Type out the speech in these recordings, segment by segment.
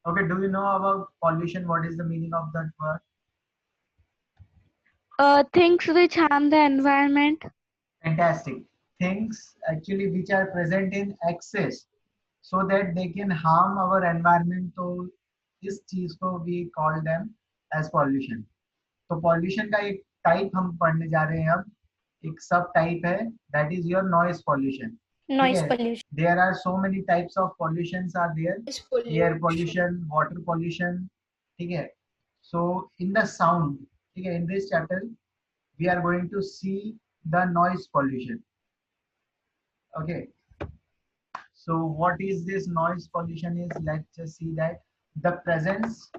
Okay, do you know about pollution? What is the meaning of that word? Things which harm the environment. Fantastic. Things actually which are present in excess so that they can harm our environment. तो इस चीज को we call them as pollution. तो pollution का एक type हम पढ़ने जा रहे हैं अब. एक सब टाइप है, that is your noise pollution. ठीक Noise है. pollution. There are so many types of pollutions are there. Air pollution, water pollution. ठीक है. So in the sound, ठीक है, in this chapter we are going to see the noise pollution. Okay. So what is this noise pollution is? Let's just see that the presence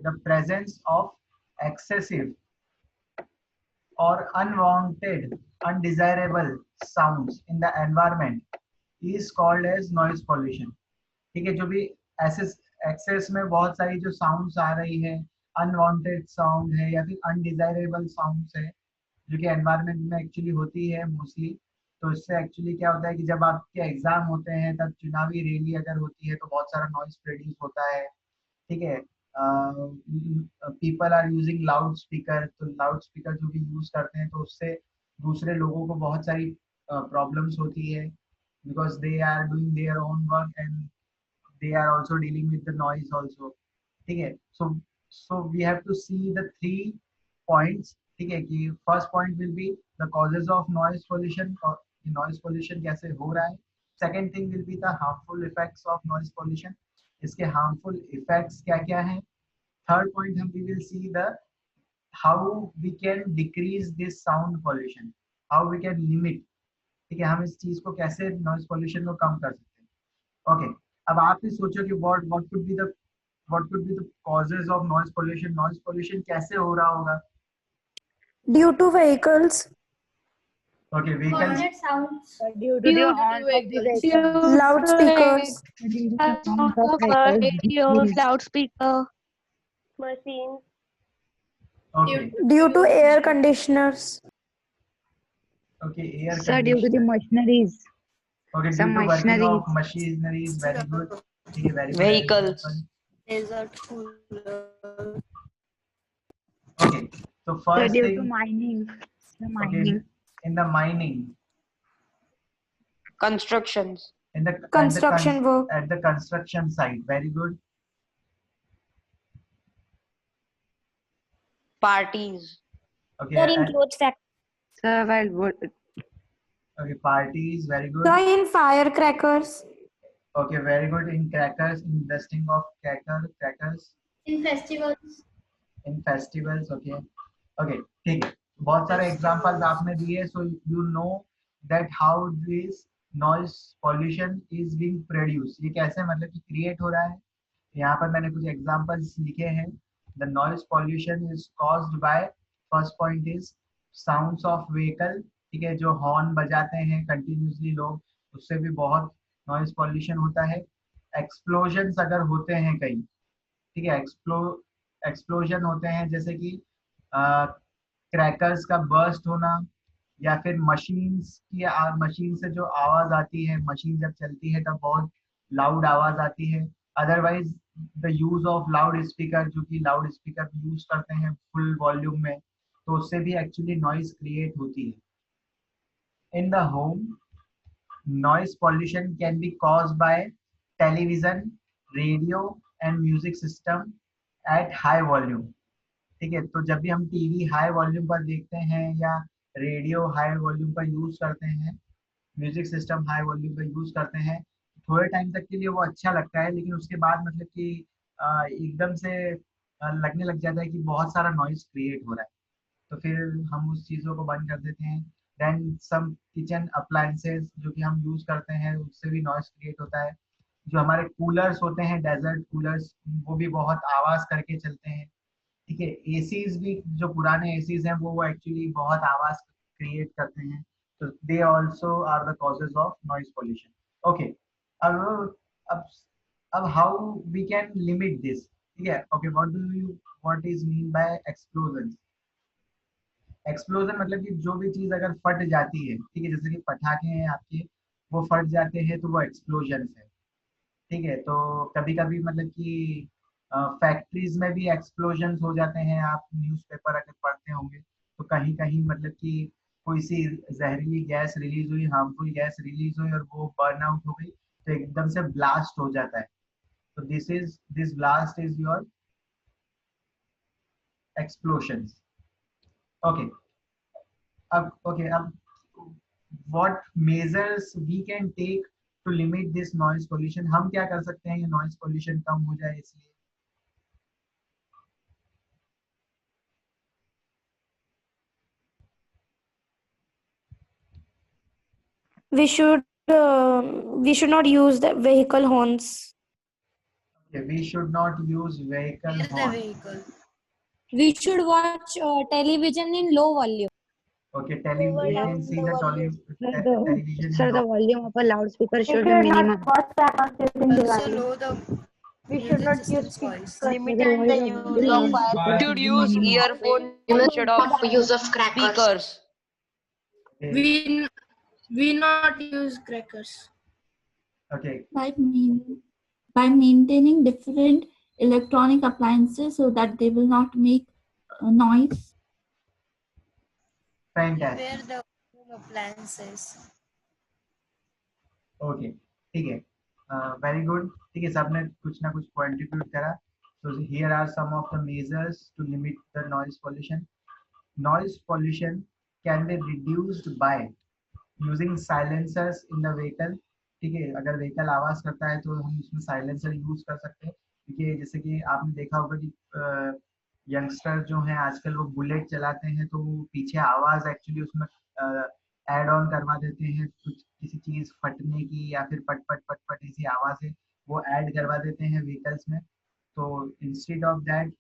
the presence of excessive or unwanted, undesirable sounds in the environment is called as noise pollution. ठीक है. जो भी access में बहुत सारी जो sounds आ रही है, अनवांटेड साउंड है या फिर अनडिजायरेबल साउंड्स है, जो कि एनवायरनमेंट में एक्चुअली होती है मोस्टली. तो इससे एक्चुअली क्या होता है कि जब आपके एग्जाम होते हैं तब चुनावी रैली अगर होती है तो बहुत सारा नॉइज प्रोड्यूस होता है. ठीक है. People are using loud speaker, तो लाउड स्पीकर जो भी यूज करते हैं तो उससे दूसरे लोगों को बहुत सारी प्रॉब्लम्स होती है, because they are doing their own work and they are also dealing with the noise also. ठीक है. So we have to see the 3 points. ठीक है कि first point will be the causes of noise pollution. noise pollution कैसे हो रहा है. Second thing will be the harmful effects of noise pollution. इसके harmful effects क्या क्या हैं. Third point हम we will see the how we can decrease this sound pollution, how we can limit. ठीक है. हम इस चीज को कैसे noise pollution को कम कर सकते हैं. Okay. अब आप ही सोचो कि what could be the causes of noise pollution. Noise pollution कैसे हो रहा होगा. Due to vehicles. Okay, vehicles. Hornet sounds. Due to the horns of the vehicles. Loudspeakers. Due to the horns of vehicles. Radios, loudspeaker. Machines. Okay. Due to air conditioners. Okay, air Sir, due to the conditioner. machineries. Okay, due some to working of machineries. machineries. Very good. ठीक है, very good. Vehicles. Desert cooler. Okay, so Sir, first due to thing. mining. The Okay, mining. in the mining. Constructions. In the Construction work. at the construction site. Very good. Parties. Okay. Sir, in clothes factory. Sir, while Okay, parties. Very good. Sir, in firecrackers. Okay, very good. In crackers, in dusting of crackers. In festivals. In festivals. Okay. Okay, ठीक है. बहुत सारे examples आपने दिए, so you know that how this noise pollution is being produced. ये कैसे मतलब कि क्रिएट हो रहा है. यहाँ पर मैंने कुछ एग्जांपल्स लिखे हैं. The noise pollution is caused by, first point is sounds of vehicle. ठीक है. जो हॉर्न बजाते हैं कंटिन्यूसली लोग, उससे भी बहुत नॉइज पॉल्यूशन होता है. एक्सप्लोजन्स अगर होते हैं कहीं, ठीक है, एक्सप्लोजन होते हैं जैसे कि क्रैकर्स का बर्स्ट होना, या फिर मशीन से जो आवाज आती है, मशीन जब चलती है तब बहुत लाउड आवाज आती है. Otherwise the use of loud speaker, जो कि लाउड स्पीकर यूज करते हैं फुल वॉल्यूम में, तो उससे भी एक्चुअली नॉइज क्रिएट होती है. In the home, noise pollution can be caused by television, radio and music system at high volume. ठीक है. तो जब भी हम टीवी हाई वॉल्यूम पर देखते हैं या रेडियो हाई वॉल्यूम पर यूज करते हैं, म्यूजिक सिस्टम हाई वॉल्यूम पर यूज करते हैं, थोड़े टाइम तक के लिए वो अच्छा लगता है, लेकिन उसके बाद मतलब कि एकदम से लगने लग जाता है कि बहुत सारा नॉइज क्रिएट हो रहा है, तो फिर हम उस चीज़ों को बंद कर देते हैं. देन सम किचन अप्लायंसेस जो कि हम यूज करते हैं, उससे भी नॉइज क्रिएट होता है. जो हमारे कूलर्स होते हैं, डेजर्ट कूलर्स, वो भी बहुत आवाज करके चलते हैं. ठीक है. एसीज भी, जो पुराने एसीज हैं, वो एक्चुअली बहुत आवाज क्रिएट करते हैं, तो they also are the causes of noise pollution. Okay. अब अब अब how we can limit this. ठीक है. Okay, what is mean by explosion. Explosion मतलब कि जो भी चीज अगर फट जाती है, ठीक है, जैसे कि पटाखे हैं आपके, वो फट जाते हैं तो वो एक्सप्लोजन है। ठीक है, तो कभी कभी मतलब कि फैक्ट्रीज में भी एक्सप्लोजन हो जाते हैं। आप न्यूज़पेपर अगर पढ़ते होंगे तो कहीं कहीं मतलब कि कोई सी जहरीली गैस रिलीज हुई, हार्मफुल गैस रिलीज हुई और वो बर्न आउट हो गई, तो एकदम से ब्लास्ट हो जाता है। तो this blast is your explosion. Okay, अब what measures we can take to limit this noise pollution? हम क्या कर सकते हैं ये noise pollution कम हो जाए इसलिए? We should we should not use the vehicle horns. Okay, we should not use vehicle Where is the horn. vehicle? We should watch television in low volume. Okay, we Down can see the the volume. television in Sir, the low. volume of a loudspeaker should be should not minimum. watch crackers using Also Diwali. low the We should music not use system's voice. Sir, the Limiting the volume of the use of loudspeaker fireworks. should Should be use minimum. earphone instead of Use of crackers. speakers. Okay, We not use crackers. okay, By maintaining different electronic appliances so that they will not make noise. fantastic. Where the appliances. Okay, ठीक है, very good. ठीक है, सबने कुछ ना कुछ contribute करा। So here are some of the measures to limit the noise pollution. Noise pollution can be reduced by using silencers in the vehicle. ठीक है, अगर व्हीकल आवाज करता है तो हम उसमें साइलेंसर यूज कर सकते हैं, क्योंकि जैसे कि आपने देखा होगा कि यंगस्टर जो हैं आजकल वो बुलेट चलाते हैं, तो वो पीछे आवाज एक्चुअली उसमें ऐड ऑन करवा देते हैं, कुछ किसी चीज फटने की या फिर पट पट पट पट ऐसी आवाज है वो ऐड करवा देते हैं व्हीकल्स में। तो इंस्टेड ऑफ दैट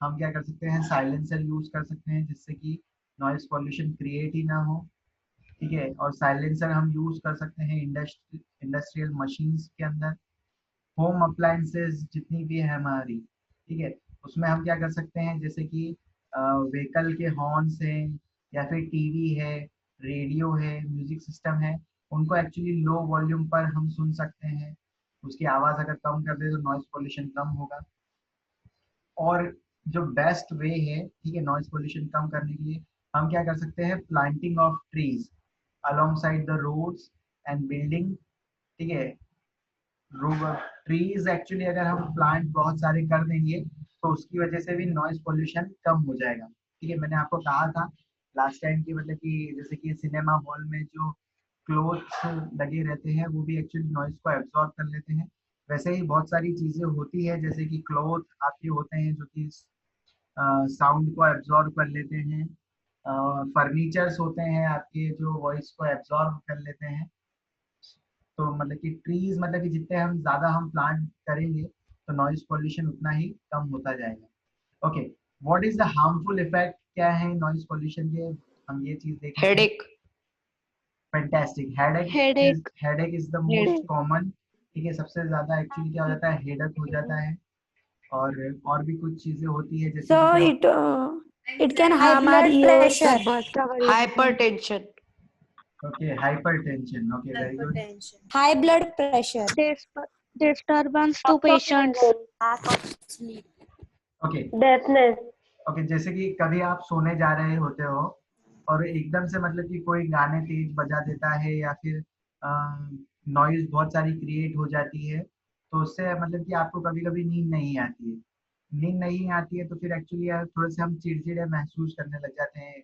हम क्या कर सकते हैं, साइलेंसर यूज कर सकते हैं, जिससे कि नॉइज पॉल्यूशन क्रिएट ही ना हो। ठीक है, और साइलेंसर हम यूज कर सकते हैं इंडस्ट्रियल मशीन्स के अंदर, होम अप्लायंसेस जितनी भी है हमारी। ठीक है, उसमें हम क्या कर सकते हैं, जैसे कि व्हीकल के हॉर्न्स हैं या फिर टीवी है, रेडियो है, म्यूजिक सिस्टम है, उनको एक्चुअली लो वॉल्यूम पर हम सुन सकते हैं। उसकी आवाज़ अगर कम कर दे तो नॉइज पोल्यूशन कम होगा। और जो बेस्ट वे है, ठीक है, नॉइज पोल्यूशन कम करने के लिए हम क्या कर सकते हैं, planting of trees alongside the roads and building. ठीक है, ट्रीज एक्चुअली अगर हम प्लांट बहुत सारे कर देंगे तो उसकी वजह से भी नॉइज पोल्यूशन कम हो जाएगा। ठीक है, मैंने आपको कहा था लास्ट टाइम की, मतलब कि जैसे कि सिनेमा हॉल में जो क्लोथ्स लगे रहते हैं वो भी एक्चुअली नॉइज को एब्जॉर्ब कर लेते हैं। वैसे ही बहुत सारी चीजें होती है, जैसे कि क्लोथ आपके होते हैं जो कि साउंड को एब्जॉर्ब कर लेते हैं, फर्नीचर्स होते हैं आपके जो वॉइस को एब्जॉर्ब कर लेते हैं। तो मतलब कि ट्रीज, मतलब कि जितने हम ज्यादा हम प्लांट करेंगे तो नॉइज पोल्यूशन उतना ही कम होता जाएगा। Okay, what is the harmful effect, क्या है नॉइज पोल्यूशन के, हम ये चीज देखें। Headache. Fantastic, headache is the most common. ठीक है, सबसे ज्यादा एक्चुअली क्या हो जाता है, हेडेक हो जाता है। और भी कुछ चीजें होती है, जैसे So it can harm our blood ears. pressure. Hypertension. Okay, hypertension, okay, very good. Hypertension. High blood pressure. Disturbance to patients. Lack of sleep. Okay, Deafness. Okay, जैसे कि कभी आप सोने जा रहे होते हो और एकदम से मतलब कि कोई गाने तेज बजा देता है या फिर नॉइज बहुत सारी क्रिएट हो जाती है, तो उससे मतलब कि आपको कभी कभी नींद नहीं आती है। नींद नहीं आती है तो फिर एक्चुअली थोड़े से हम चिड़चिड़े महसूस करने लग जाते हैं।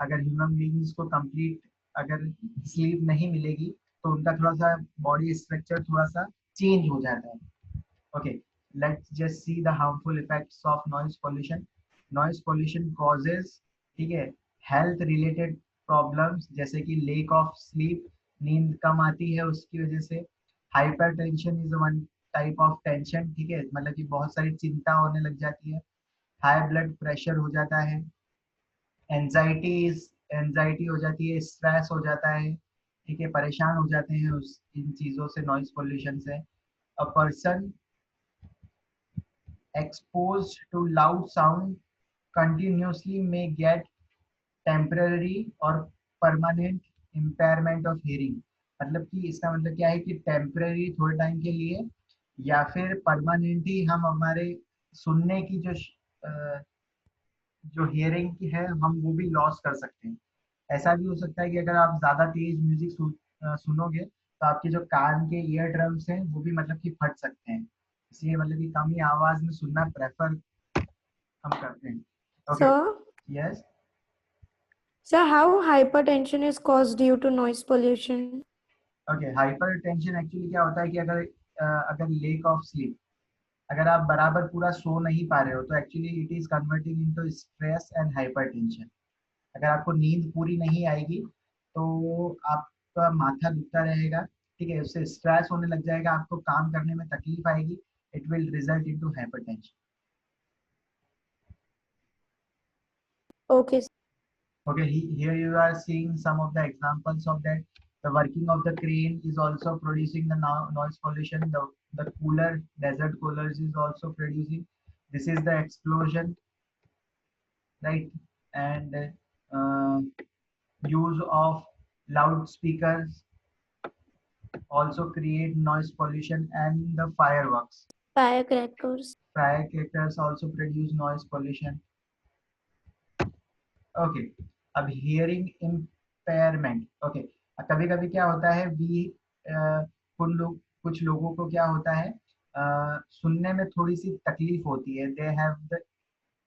अगर ह्यूमन बींग्स को कंप्लीट अगर स्लीप नहीं मिलेगी तो उनका थोड़ा सा बॉडी स्ट्रक्चर थोड़ा सा चेंज हो जाता है। Okay, let's just see the harmful effects of noise pollution. Noise pollution causes, ठीक है, health related problems जैसे कि lack of sleep, नींद कम आती है उसकी वजह से। hypertension is one type of tension, ठीक है, मतलब कि बहुत सारी चिंता होने लग जाती है। high blood pressure हो जाता है, एंजाइटी हो जाती है, स्ट्रेस हो जाता है। ठीक है, परेशान हो जाते हैं उस इन चीज़ों से, नॉइज पोल्यूशन से। A person exposed to loud sound continuously may get temporary और परमानेंट इम्पेयरमेंट ऑफ हियरिंग, मतलब कि इसका मतलब क्या है कि टेम्पररी थोड़े टाइम के लिए या फिर परमानेंटली हम हमारे सुनने की जो हियरिंग की है हम वो भी लॉस कर सकते हैं। ऐसा भी हो सकता है कि अगर आप ज़्यादा तेज म्यूजिक सुनोगे तो आपके जो कान के ईयर ड्रम्स हैं वो भी मतलब कि फट सकते हैं, इसलिए मतलब कि कम ही आवाज़ में सुनना प्रेफर हम करते हैं। Okay, Sir, yes. sir, how hypertension is caused due to noise pollution? Okay, hyper tension actually क्या होता है कि अगर लेक ऑफ स्लीप, अगर आप बराबर पूरा सो नहीं पा रहे हो तो actually it is converting into stress and hypertension. अगर आपको नींद पूरी नहीं आएगी तो आपका माथा दुखता रहेगा, ठीक है, उससे स्ट्रेस होने लग जाएगा, आपको काम करने में तकलीफ आएगी, it will result into hypertension. Okay. Okay, here you are seeing some of the examples of that. The working of the crane is also producing the noise pollution. The cooler, desert coolers is also producing. This is the explosion, right? And use of loudspeakers also create noise pollution, and the fireworks. Firecrackers. Firecrackers also produce noise pollution. Okay, अब hearing impairment. Okay, कभी कभी क्या होता है कुछ लोगों को क्या होता है, सुनने में थोड़ी सी तकलीफ होती है, they have the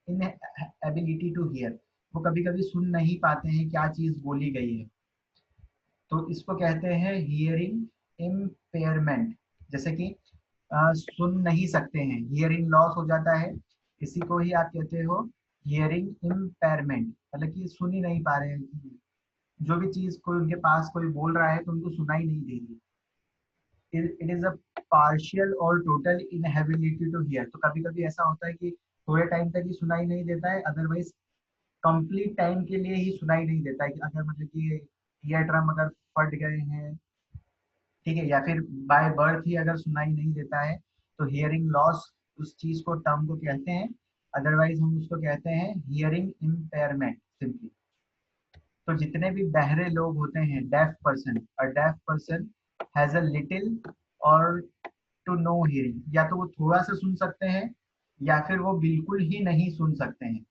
inability to hear, वो कभी कभी सुन नहीं पाते हैं क्या चीज बोली गई है, तो इसको कहते हैं हियरिंग इम्पेयरमेंट। जैसे कि सुन नहीं सकते हैं, हियरिंग लॉस हो जाता है, इसी को ही आप कहते हो हियरिंग इम्पेयरमेंट, मतलब कि सुन ही नहीं पा रहे हैं, जो भी चीज कोई उनके पास कोई बोल रहा है तो उनको सुनाई नहीं दे रही। इट इज अ पार्शियल और टोटल इनएबिलिटी टू हियर। तो कभी कभी ऐसा होता है कि थोड़े टाइम तक ही सुनाई नहीं देता है, अदरवाइज कंप्लीट टाइम के लिए ही सुनाई नहीं देता है, कि अगर मतलब कि ईयर ड्रम अगर फट गए हैं, ठीक है, या फिर बाय बर्थ ही अगर सुनाई नहीं देता है तो हियरिंग लॉस उस चीज को, टर्म को कहते हैं, अदरवाइज हम उसको कहते हैं हियरिंग इम्पेयरमेंट सिंपली। तो जितने भी बहरे लोग होते हैं, def person has a little और टू नो हियरिंग, या तो वो थोड़ा सा सुन सकते हैं या फिर वो बिल्कुल ही नहीं सुन सकते हैं।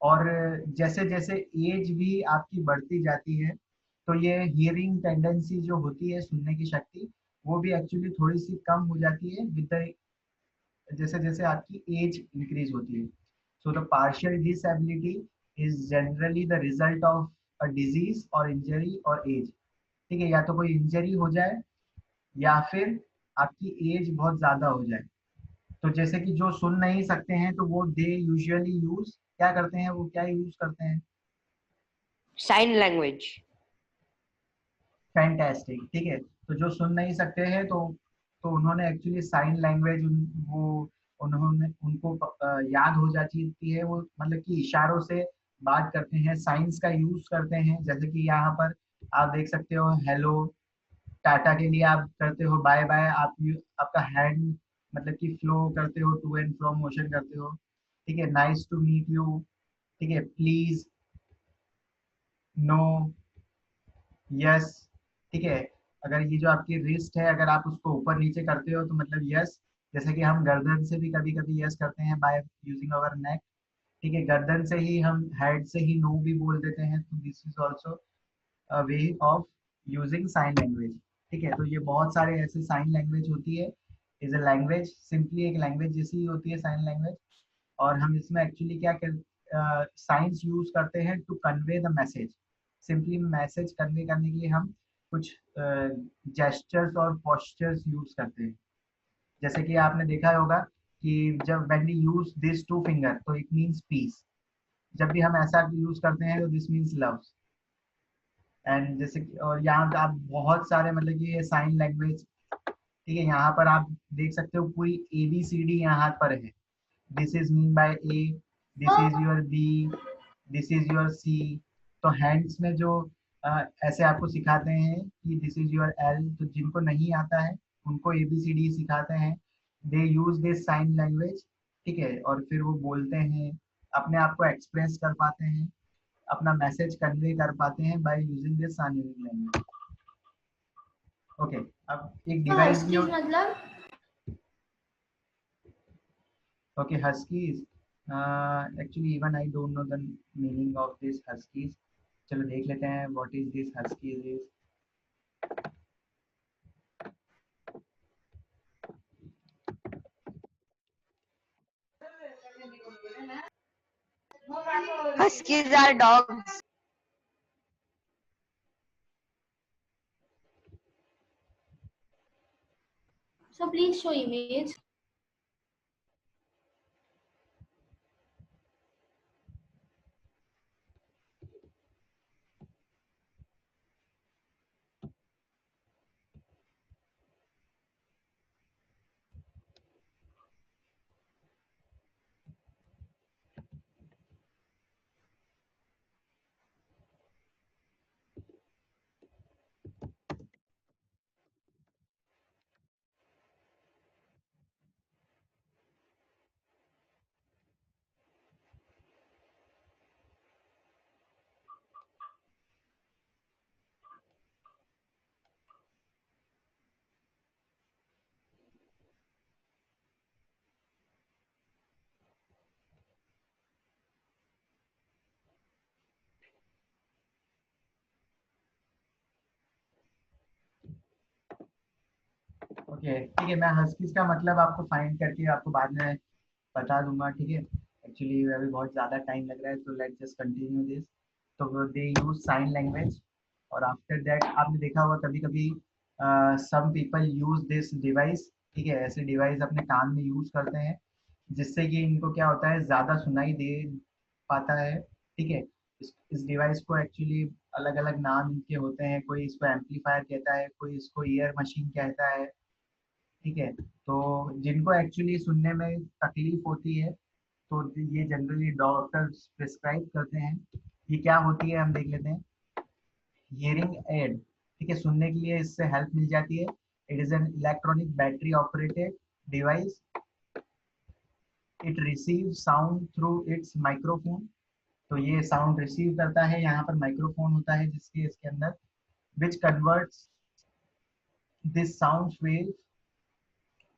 और जैसे जैसे एज भी आपकी बढ़ती जाती है तो ये हियरिंग टेंडेंसी जो होती है, सुनने की शक्ति, वो भी एक्चुअली थोड़ी सी कम हो जाती है विद द, जैसे जैसे आपकी एज इंक्रीज होती है। So the partial disability is generally the result of a disease और इंजरी और एज, ठीक है, या तो कोई इंजरी हो जाए या फिर आपकी एज बहुत ज्यादा हो जाए। तो जैसे कि जो सुन नहीं सकते हैं तो वो दे यूजुअली यूज क्या करते हैं, वो क्या यूज करते हैं? Sign language. फैंटास्टिक, ठीक है, तो जो सुन नहीं सकते हैं तो उन्होंने एक्चुअली साइन लैंग्वेज वो उन्होंने उनको याद हो जाती है, वो मतलब कि इशारों से बात करते हैं, साइंस का यूज करते हैं। जैसे कि यहाँ पर आप देख सकते हो हेलो, टाटा के लिए आप करते हो बाय बाय, आपका हैंड मतलब कि फ्लो करते हो, टू एंड फ्रो मोशन करते हो, ठीक है, नाइस टू मीट यू, ठीक है, प्लीज, नो, यस, ठीक है। अगर ये जो आपकी रिस्ट है अगर आप उसको ऊपर नीचे करते हो तो मतलब यस, जैसे कि हम गर्दन से भी कभी कभी यस करते हैं बाय यूजिंग अवर नेक, ठीक है, गर्दन से ही हम हेड से ही नो भी बोल देते हैं, तो this is also a way of using sign language, ठीक है। तो ये बहुत सारे ऐसे साइन लैंग्वेज होती है, इज अ लैंग्वेज, सिंपली एक लैंग्वेज जैसी ही होती है साइन लैंग्वेज, और हम इसमें एक्चुअली क्या साइंस यूज करते हैं to convey the message, simply message convey करने के लिए हम कुछ जेस्चर्स और पोस्चर्स यूज करते हैं। जैसे कि आपने देखा होगा कि जब when we use this two finger तो इट मींस पीस, जब भी हम ऐसा यूज करते हैं तो दिस मींस लव। एंड जैसे कि और यहाँ आप बहुत सारे मतलब कि ये साइन लैंग्वेज, ठीक है, यहाँ पर आप देख सकते हो पूरी ABCD यहाँ पर है, this is mean bye A, this is your B, this is your C। तो हैंड्स में जो ऐसे आपको सिखाते हैं कि दिस इज योर L, तो जिनको नहीं आता है उनको ABCD सिखाते हैं, दे यूज दिस साइन लैंग्वेज, ठीक है, और फिर वो बोलते हैं, अपने आप को एक्सप्रेस कर पाते हैं। अपना मैसेज कन्वे कर पाते हैं by using this scenic language. Okay, अब एक डिवाइस भी मतलब okay huskies, actually even I don't know the meaning of this huskies. चलो देख लेते हैं what is this huskies is. Huskies are dogs. so please show image. Okay ठीक है, मैं हस्कीज का मतलब आपको फाइंड करके आपको बाद में बता दूंगा, ठीक है। एक्चुअली अभी बहुत ज़्यादा टाइम लग रहा है, तो लेट्स जस्ट कंटिन्यू दिस। तो दे यूज साइन लैंग्वेज, और आफ्टर दैट आपने देखा होगा कभी कभी some people use this device, ठीक है। ऐसे डिवाइस अपने कान में यूज करते हैं जिससे कि इनको क्या होता है, ज़्यादा सुनाई दे पाता है, ठीक है। इस डिवाइस को एक्चुअली अलग अलग नाम इनके होते हैं, कोई इसको एम्पलीफायर कहता है, कोई इसको ईयर मशीन कहता है, ठीक है। तो जिनको एक्चुअली सुनने में तकलीफ होती है तो ये जनरली डॉक्टर्स प्रिस्क्राइब करते हैं। ये क्या होती है हम देख लेते हैं। हियरिंग एड, ठीक है, सुनने के लिए इससे हेल्प मिल जाती है। It is an electronic battery operated device, it receive sound through it's microphone. तो ये साउंड रिसीव करता है, यहाँ पर माइक्रोफोन होता है जिसके इसके अंदर, which converts this sound wave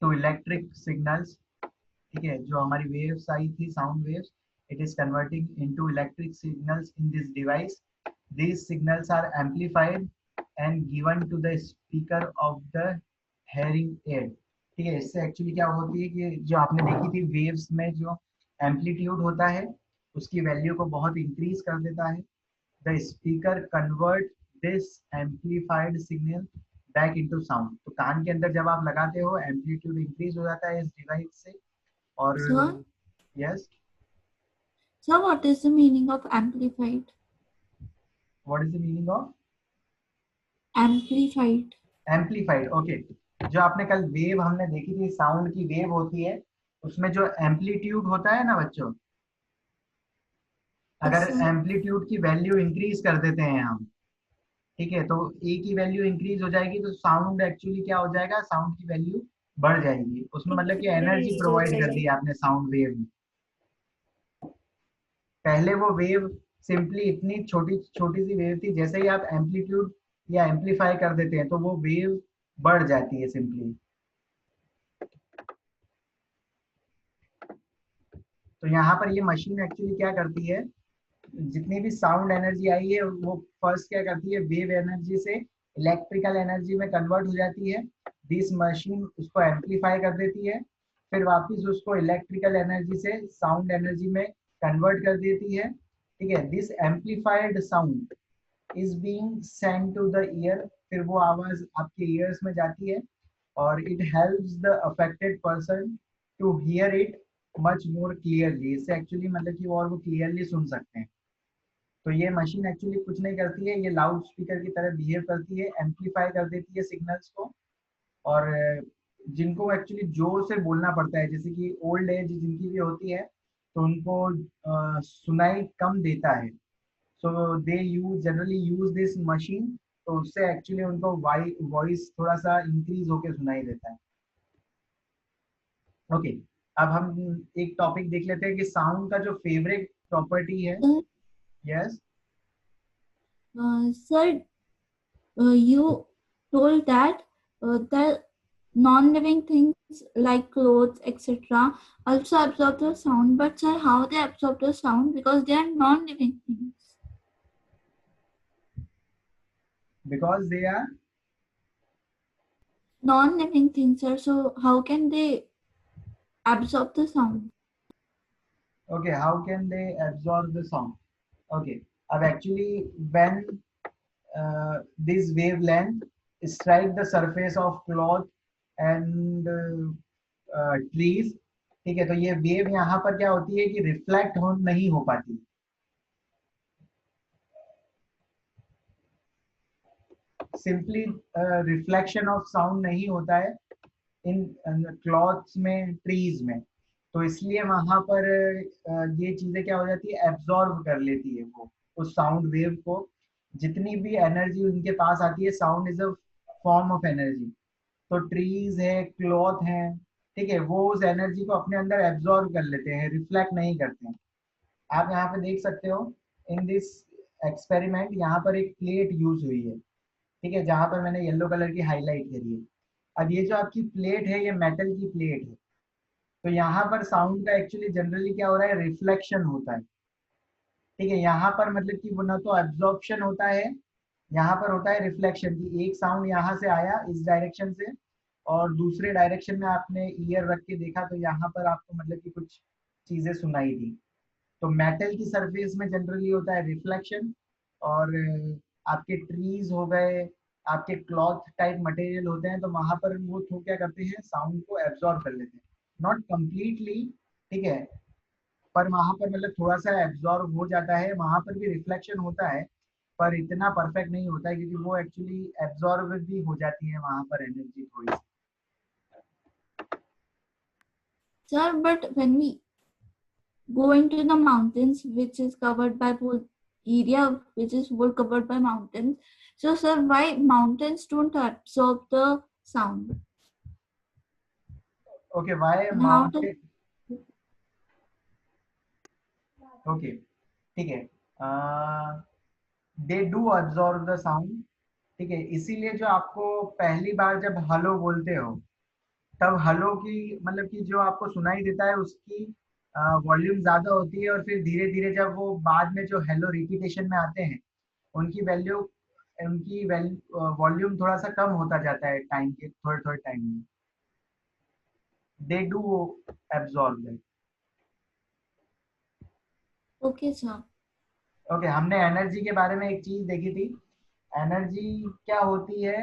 to electric signals, ठीक है। जो हमारी वेव्स आई थी, sound waves, it is converting into electric signals in this device. These signals are amplified and given to the speaker of the hearing aid, ठीक है। इससे actually क्या होती है कि जो आपने देखी थी वेव्स में जो एम्पलीट्यूड होता है उसकी वैल्यू को बहुत इंक्रीज कर देता है। The speaker convert this amplified signal back into sound. तो कान के अंदर जब आप लगाते हो एम्पलीट्यूड इंक्रीज हो जाता है इस डिवाइस से। और Sir, yes, sir, what is the meaning of amplified? What is the meaning of Amplified. Amplified? Okay, जो आपने कल वेव हमने देखी थी, साउंड की वेव होती है, उसमें जो एम्पलीट्यूड होता है ना बच्चों, अगर Yes, sir. एम्पलीट्यूड की वैल्यू इंक्रीज कर देते हैं हम, ठीक है, तो ए की वैल्यू इंक्रीज हो जाएगी तो साउंड एक्चुअली क्या हो जाएगा, साउंड की वैल्यू बढ़ जाएगी। उसमें मतलब कि एनर्जी प्रोवाइड कर दी आपने साउंड वेव में। पहले वो वेव सिंपली इतनी छोटी छोटी सी वेव थी, जैसे ही आप एम्पलीट्यूड या एम्पलीफाई कर देते हैं तो वो वेव बढ़ जाती है सिंपली। तो यहाँ पर ये मशीन एक्चुअली क्या करती है, जितनी भी साउंड एनर्जी आई है वो फर्स्ट क्या करती है, वेव एनर्जी से इलेक्ट्रिकल एनर्जी में कन्वर्ट हो जाती है। दिस मशीन उसको एम्पलीफाई कर देती है, फिर वापस उसको इलेक्ट्रिकल एनर्जी से साउंड एनर्जी में कन्वर्ट कर देती है, ठीक है। This amplified sound is being sent to the ear, फिर वो आवाज आपके ईयर्स में जाती है और it helps the affected person to hear it much more clearly. इससे एक्चुअली मतलब कि और वो क्लियरली सुन सकते हैं। तो ये मशीन एक्चुअली कुछ नहीं करती है, ये लाउड स्पीकर की तरह बिहेव करती है, एम्पलीफाई कर देती है सिग्नल्स को। और जिनको एक्चुअली जोर से बोलना पड़ता है, जैसे कि ओल्ड एज जिनकी भी होती है, तो उनको सुनाई कम देता है, so they use generally use this machine. तो उससे एक्चुअली उनको वॉइस थोड़ा सा इंक्रीज होके सुनाई देता है। ओके, अब हम एक टॉपिक देख लेते हैं कि साउंड का जो फेवरेट प्रॉपर्टी है। Sir, yes, Sir, you told that the non-living things like clothes, etc., also absorb the sound. But sir, how they absorb the sound? Because they are non-living things. Because they are Non-living things, sir. So how can they absorb the sound? okay. How can they absorb the sound? Okay. अब actually when this wavelength strike the surface of cloth and trees, ठीक है, तो ये wave यहाँ पर क्या होती है कि रिफ्लेक्ट हो नहीं हो पाती. सिंपली रिफ्लेक्शन ऑफ साउंड नहीं होता है इन क्लॉथ्स में, ट्रीज में, तो इसलिए वहां पर ये चीजें क्या हो जाती है, एब्जॉर्ब कर लेती है वो उस साउंड वेव को. जितनी भी एनर्जी उनके पास आती है, sound is a form of energy, तो ट्रीज है, क्लॉथ है, ठीक है, वो उस एनर्जी को अपने अंदर एब्जॉर्ब कर लेते हैं, रिफ्लेक्ट नहीं करते हैं. आप यहाँ पे देख सकते हो इन दिस एक्सपेरिमेंट, यहाँ पर एक प्लेट यूज हुई है, ठीक है, जहां पर मैंने येलो कलर की हाईलाइट करी है. अब ये जो आपकी प्लेट है, ये मेटल की प्लेट है, तो यहाँ पर साउंड का एक्चुअली जनरली क्या हो रहा है, रिफ्लेक्शन होता है, ठीक है. यहाँ पर मतलब कि वो ना तो एब्जॉर्प्शन होता है, यहाँ पर होता है रिफ्लेक्शन, की एक साउंड यहाँ से आया इस डायरेक्शन से और दूसरे डायरेक्शन में आपने ईयर रख के देखा तो यहाँ पर आपको मतलब कि कुछ चीजें सुनाई दी. तो मेटल की सरफेस में जनरली होता है रिफ्लेक्शन, और आपके ट्रीज हो गए, आपके क्लॉथ टाइप मटेरियल होते हैं, तो वहां पर वो तो क्या करते हैं, साउंड को एब्जॉर्ब कर लेते हैं, नॉट कम्प्लीटली, ठीक है, पर वहां पर मतलब थोड़ा सा एब्जॉर्ब हो जाता है. वहां पर भी रिफ्लेक्शन होता है पर इतना परफेक्ट नहीं होता है, क्योंकि वो एक्चुअली एब्जॉर्ब भी हो जाती है वहां पर एनर्जी थोड़ी सी. Sir, but when we go into the mountains, which is covered by both area, which is all covered by mountains. So, sir, why mountains don't absorb the sound? Okay, why And how does mountain? Okay, ठीक है, they do absorb the sound, ठीक है. इसीलिए जो आपको पहली बार जब hello बोलते हो, तब हेलो की मतलब कि जो आपको सुनाई देता है उसकी वॉल्यूम ज्यादा होती है, और फिर धीरे धीरे जब वो बाद में जो हेलो रिपीटेशन में आते हैं, उनकी वॉल्यूम थोड़ा सा कम होता जाता है टाइम के थोड़े थोड़े टाइम में. They do absorb that. okay, sir. Okay, हमने एनर्जी के बारे में एक चीज देखी थी. एनर्जी क्या होती है,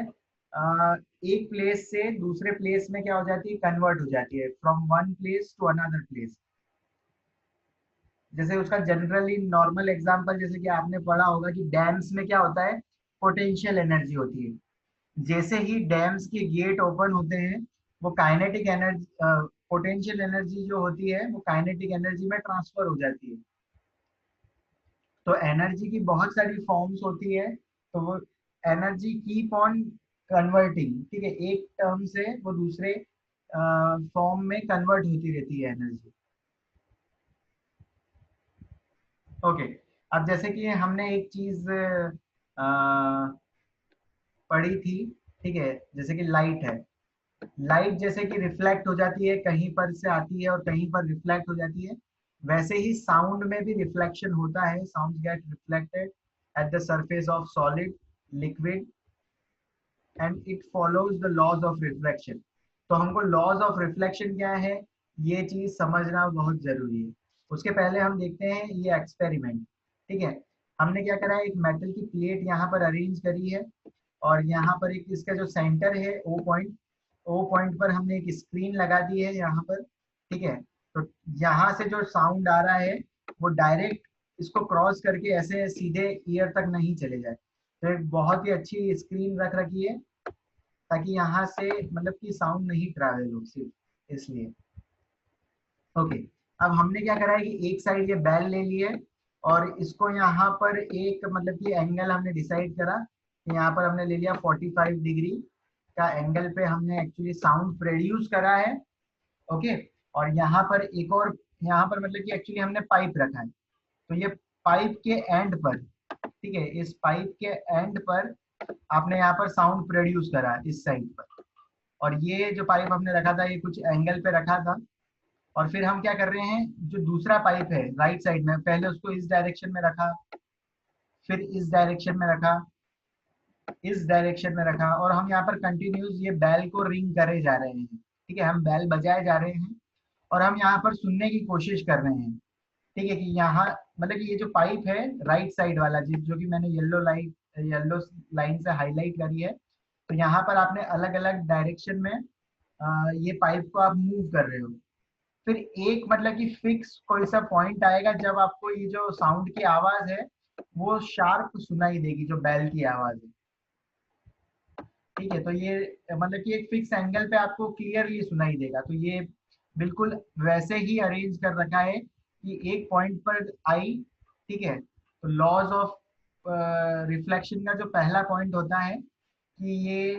एक प्लेस से दूसरे प्लेस में क्या हो जाती है, कन्वर्ट हो जाती है, from one place to another place. जैसे उसका जनरली नॉर्मल एग्जांपल जैसे कि आपने पढ़ा होगा कि डैम्स में क्या होता है, पोटेंशियल एनर्जी होती है. जैसे ही डैम्स के गेट ओपन होते हैं, वो काइनेटिक एनर्जी, पोटेंशियल एनर्जी जो होती है वो काइनेटिक एनर्जी में ट्रांसफर हो जाती है. तो एनर्जी की बहुत सारी फॉर्म्स होती है, तो वो एनर्जी कीप ऑन कन्वर्टिंग, ठीक है, एक टर्म से वो दूसरे फॉर्म में कन्वर्ट होती रहती है एनर्जी. ओके, अब जैसे कि हमने एक चीज पढ़ी थी, ठीक है, जैसे कि लाइट है. लाइट जैसे कि रिफ्लेक्ट हो जाती है, कहीं पर से आती है और कहीं पर रिफ्लेक्ट हो जाती है, वैसे ही साउंड में भी रिफ्लेक्शन होता है. Sound get reflected at the surface of solid, liquid, and it follows the laws of reflection. तो हमको लॉज ऑफ रिफ्लेक्शन क्या है, ये चीज समझना बहुत जरूरी है. उसके पहले हम देखते हैं ये एक्सपेरिमेंट, ठीक है. हमने क्या करा है, एक मेटल की प्लेट यहाँ पर अरेंज करी है, और यहाँ पर एक इसका जो सेंटर है ओ पॉइंट पर हमने एक स्क्रीन लगा दी है यहाँ पर, ठीक है. तो यहाँ से जो साउंड आ रहा है वो डायरेक्ट इसको क्रॉस करके ऐसे सीधे ईयर तक नहीं चले जाए. तो एक बहुत ही अच्छी स्क्रीन रख रखी है ताकि यहाँ से मतलब कि साउंड नहीं ट्रैवल हो, सिर्फ इसलिए. ओके, अब हमने क्या करा है कि एक साइड ये बेल ले ली है, और इसको यहाँ पर एक मतलब कि एंगल हमने डिसाइड करा कि यहाँ पर हमने ले लिया 45 डिग्री का एंगल पे हमने एक्चुअली साउंड प्रोड्यूस करा है. ओके, और यहाँ पर एक और, यहाँ पर मतलब कि एक्चुअली हमने पाइप रखा है, तो ये पाइप के एंड पर ठीक है, इस पाइप के एंड पर आपने यहाँ पर साउंड प्रोड्यूस करा इस साइड पर, और ये जो पाइप हमने रखा था ये कुछ एंगल पे रखा था, और फिर हम क्या कर रहे हैं, जो दूसरा पाइप है राइट साइड में, पहले उसको इस डायरेक्शन में रखा, फिर इस डायरेक्शन में रखा, इस डायरेक्शन में रखा, और हम यहाँ पर कंटिन्यूस ये बैल को रिंग करे जा रहे हैं, ठीक है, हम बैल बजाए जा रहे हैं, और हम यहाँ पर सुनने की कोशिश कर रहे हैं, ठीक है, कि यहाँ मतलब कि ये जो पाइप है राइट साइड वाला जो कि मैंने येलो लाइन से हाईलाइट करी है, तो यहाँ पर आपने अलग अलग डायरेक्शन में ये पाइप को आप मूव कर रहे हो। फिर एक मतलब कि फिक्स कोई सा पॉइंट आएगा जब आपको ये जो साउंड की आवाज है वो शार्प सुनाई देगी, जो बैल की आवाज है, ठीक है, तो ये मतलब कि एक फिक्स एंगल पे आपको क्लियरली सुनाई देगा। तो ये बिल्कुल वैसे ही अरेंज कर रखा है कि एक पॉइंट पर आई, ठीक है, तो लॉज ऑफ रिफ्लेक्शन का जो पहला पॉइंट होता है कि ये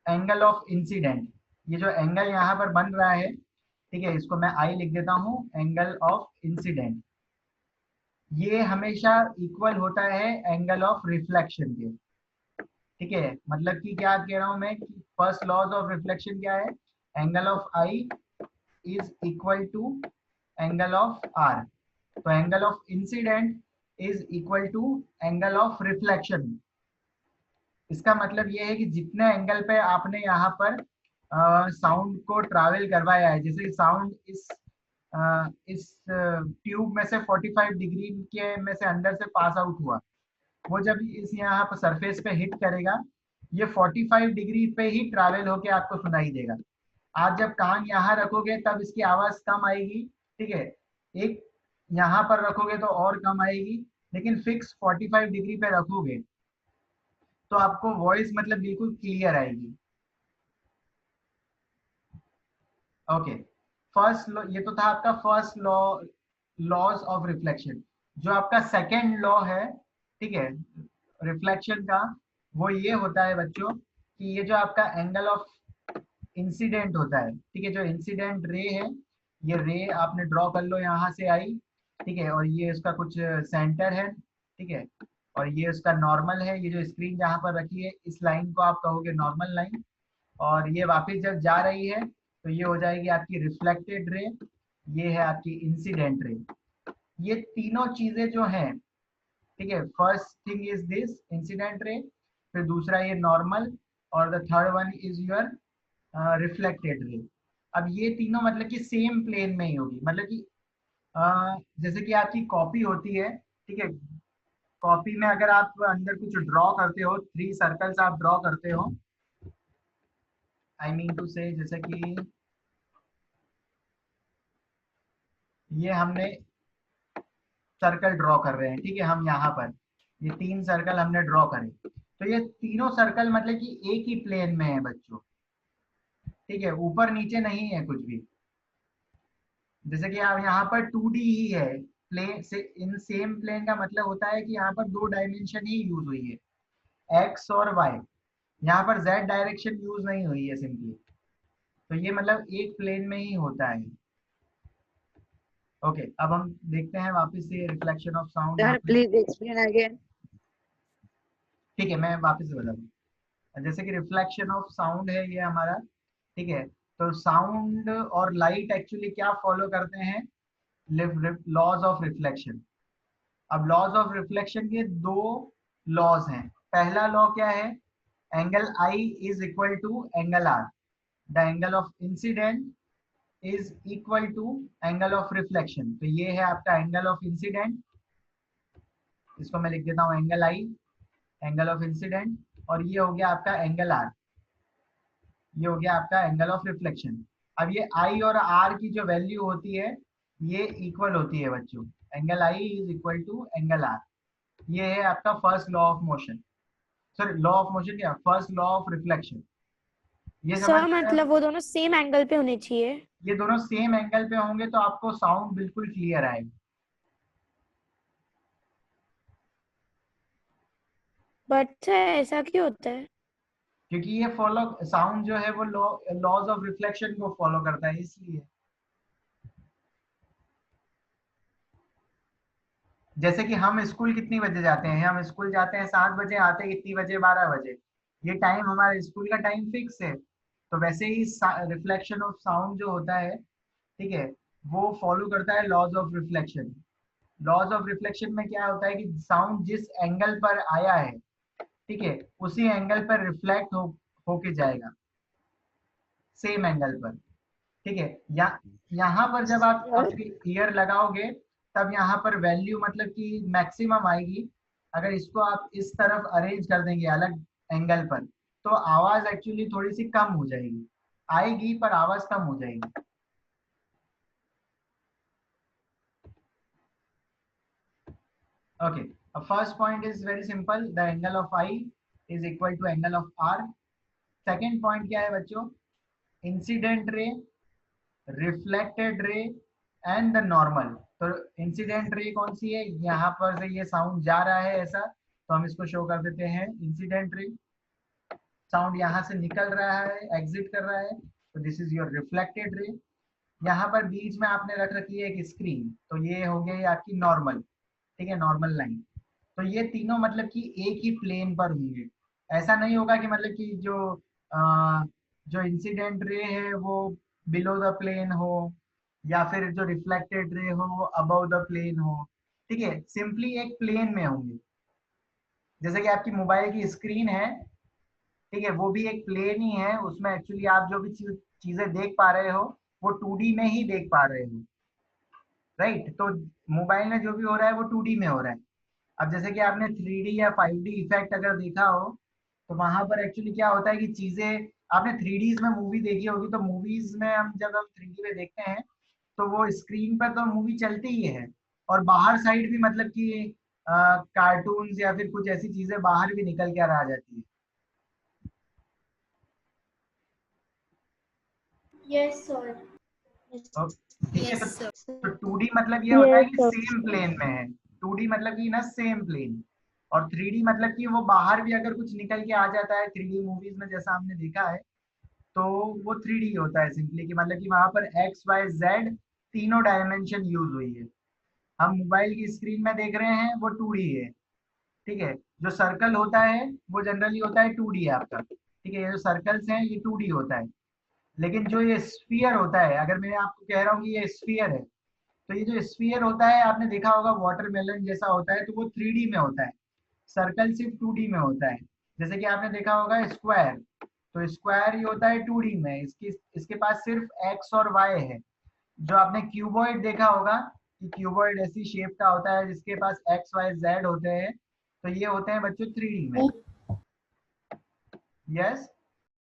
एंगल ऑफ इंसिडेंट, ये जो एंगल यहाँ पर बन रहा है, ठीक है, इसको मैं आई लिख देता हूँ, एंगल ऑफ इंसिडेंट, ये हमेशा इक्वल होता है एंगल ऑफ रिफ्लेक्शन के, ठीक है, मतलब कि क्या कह रहा हूँ मैं कि फर्स्ट लॉज ऑफ रिफ्लेक्शन क्या है, angle of i is equal to angle of r, तो angle of incident is equal to angle of reflection. इसका मतलब ये है कि जितने एंगल पे आपने यहाँ पर साउंड को ट्रैवल करवाया है, जैसे साउंड इस ट्यूब में से 45 डिग्री के में से अंदर से पास आउट हुआ, वो जब इस यहाँ पर सरफेस पे हिट करेगा ये 45 डिग्री पे ही ट्रैवल होके आपको सुनाई देगा। आप जब कान यहाँ रखोगे तब इसकी आवाज कम आएगी, ठीक है, एक यहाँ पर रखोगे तो और कम आएगी, लेकिन फिक्स 45 डिग्री पे रखोगे तो आपको वॉइस मतलब बिल्कुल क्लियर आएगी। ओके, फर्स्ट लॉ, ये तो था आपका first law, laws of reflection. जो आपका सेकेंड लॉ है, ठीक है, रिफ्लेक्शन का, वो ये होता है बच्चों कि ये जो आपका एंगल ऑफ इंसिडेंट होता है, ठीक है, जो इंसिडेंट रे है, ये रे आपने ड्रॉ कर लो, यहाँ से आई, ठीक है, और ये उसका कुछ सेंटर है, ठीक है, और ये उसका नॉर्मल है, ये जो स्क्रीन जहाँ पर रखी है इस लाइन को आप कहोगे नॉर्मल लाइन, और ये वापस जब जा रही है तो ये हो जाएगी आपकी रिफ्लेक्टेड रे, ये है आपकी इंसिडेंट रे। ये तीनों चीजें जो हैं, ठीक है, first thing is this incident ray, फिर दूसरा ये नॉर्मल, और the third one is your reflected ray. अब ये तीनों मतलब कि सेम प्लेन में ही होगी, मतलब कि जैसे कि आपकी कॉपी होती है, ठीक है, कॉपी में अगर आप अंदर कुछ ड्रॉ करते हो, 3 सर्कल्स आप ड्रॉ करते हो, आई मीन टू से जैसे कि ये हमने सर्कल ड्रॉ कर रहे हैं, ठीक है, हम यहाँ पर ये 3 सर्कल हमने ड्रॉ करे, तो ये तीनों सर्कल मतलब कि एक ही प्लेन में है बच्चों, ठीक है, यूपर नीचे नहीं है कुछ भी। जैसे कि आप यहाँ पर 2D ही है, प्लेन से इन सेम प्लेन का मतलब होता है कि यहाँ पर 2 डायमेंशन ही यूज हुई है, एक्स और वाई, यहाँ पर जेड डायरेक्शन यूज नहीं हुई है सिंपली, तो ये मतलब एक प्लेन में ही होता है। ओके, अब हम देखते हैं वापस से reflection of sound. Sir, please explain again. ठीक है, मैं वापस से बता दूं, जैसे कि रिफ्लेक्शन ऑफ साउंड है ये हमारा, ठीक है, तो साउंड और लाइट एक्चुअली क्या फॉलो करते हैं, लॉज ऑफ रिफ्लेक्शन। अब लॉज ऑफ रिफ्लेक्शन के 2 लॉज हैं। पहला लॉ क्या है, angle i is equal to angle r, the angle of incident is equal to angle of reflection. तो ये है आपका एंगल ऑफ इंसिडेंट, इसको मैं लिख देता हूँ angle I, angle of incident, और ये हो गया आपका एंगल आर, ये हो गया आपका एंगल ऑफ रिफ्लेक्शन। अब ये आई और आर की जो वैल्यू होती है ये इक्वल होती है बच्चों, angle i is equal to angle r. ये है आपका first law of motion, sorry law of motion क्या, फर्स्ट लॉ ऑफ रिफ्लेक्शन। ये सर समझ मतलब वो दोनों सेम एंगल पे होने चाहिए। ये दोनों सेम एंगल पे होंगे तो आपको साउंड बिल्कुल क्लियर आएगा। बट ऐसा क्यों होता है? क्योंकि ये फॉलो, साउंड जो है वो लॉज ऑफ रिफ्लेक्शन को फॉलो करता है, इसलिए जैसे कि हम स्कूल कितनी बजे जाते हैं, हम स्कूल जाते हैं 7 बजे, आते हैं कितनी बजे, 12 बजे, ये टाइम हमारे स्कूल का टाइम फिक्स है। तो वैसे ही रिफ्लेक्शन ऑफ साउंड जो होता है, ठीक है, वो फॉलो करता है laws of reflection. Laws of reflection में क्या होता है कि साउंड जिस एंगल पर आया है, ठीक है, उसी एंगल पर रिफ्लेक्ट होके जाएगा, सेम एंगल पर, ठीक है। यहाँ पर जब आप अपनी ईयर लगाओगे तब यहाँ पर वैल्यू मतलब कि मैक्सिमम आएगी। अगर इसको आप इस तरफ अरेंज कर देंगे अलग एंगल पर, तो आवाज एक्चुअली थोड़ी सी कम हो जाएगी, आएगी पर आवाज कम हो जाएगी। Okay, first point is very simple. The angle of I is equal to angle of R. Second point क्या है बच्चों? Incident ray, reflected ray and the normal. तो incident ray कौन सी है? यहाँ पर से ये साउंड जा रहा है ऐसा, तो हम इसको शो कर देते हैं incident ray. साउंड यहाँ से निकल रहा है, एग्जिट कर रहा है, तो this is your reflected ray. यहाँ पर बीच में आपने रख रखी है एक स्क्रीन, तो ये हो गई आपकी नॉर्मल, ठीक है, नॉर्मल लाइन। तो ये तीनों मतलब कि एक ही प्लेन पर होंगे। ऐसा नहीं होगा कि मतलब कि जो इंसिडेंट रे है वो बिलो द प्लेन हो, या फिर जो रिफ्लेक्टेड रे हो वो अबव द प्लेन हो, ठीक है, सिंपली एक प्लेन में होंगे। जैसे कि आपकी मोबाइल की स्क्रीन है, ठीक है, वो भी एक प्लेन ही है, उसमें एक्चुअली आप जो भी चीजें देख पा रहे हो वो 2D में ही देख पा रहे हो, राइट। तो मोबाइल में जो भी हो रहा है वो 2D में हो रहा है। अब जैसे कि आपने 3D या 5D इफेक्ट अगर देखा हो, तो वहां पर एक्चुअली क्या होता है कि चीजें, आपने 3Ds में मूवी देखी होगी, तो मूवीज में जब हम 3D में देखते हैं तो वो स्क्रीन पर तो मूवी चलती ही है, और बाहर साइड भी मतलब कि कार्टून्स या फिर कुछ ऐसी चीजें बाहर भी निकल कर आ जाती है। Yes, sir. ठीक है, Yes, sir. तो 2D मतलब ये होता है कि Yes, सेम प्लेन में है, 2D मतलब कि ना सेम प्लेन, और 3D मतलब कि वो बाहर भी अगर कुछ निकल के आ जाता है 3D मूवीज में जैसा हमने देखा है, तो वो 3D होता है सिंपली, कि मतलब कि वहां पर एक्स वाई जेड तीनों डायमेंशन यूज हुई है। हम मोबाइल की स्क्रीन में देख रहे हैं वो 2D है, ठीक है। जो सर्कल होता है वो जनरली होता है 2D आपका, ठीक है, ये जो सर्कल्स हैं ये 2D होता है। लेकिन जो ये स्फीयर होता है, अगर मैं आपको कह रहा हूँ कि ये स्फीयर है, तो ये जो स्फीयर होता है आपने देखा होगा वाटरमेलन जैसा होता है, तो वो 3D में होता है, सर्कल सिर्फ 2D में होता है। जैसे कि आपने देखा होगा स्क्वायर, तो स्क्वायर ही होता है 2D में, इसके पास सिर्फ एक्स और वाई है। जो आपने क्यूबॉइड देखा होगा कि क्यूबॉइड ऐसी शेप का होता है जिसके पास एक्स वाई जेड होते हैं, तो ये होते हैं बच्चों 3D में। यस,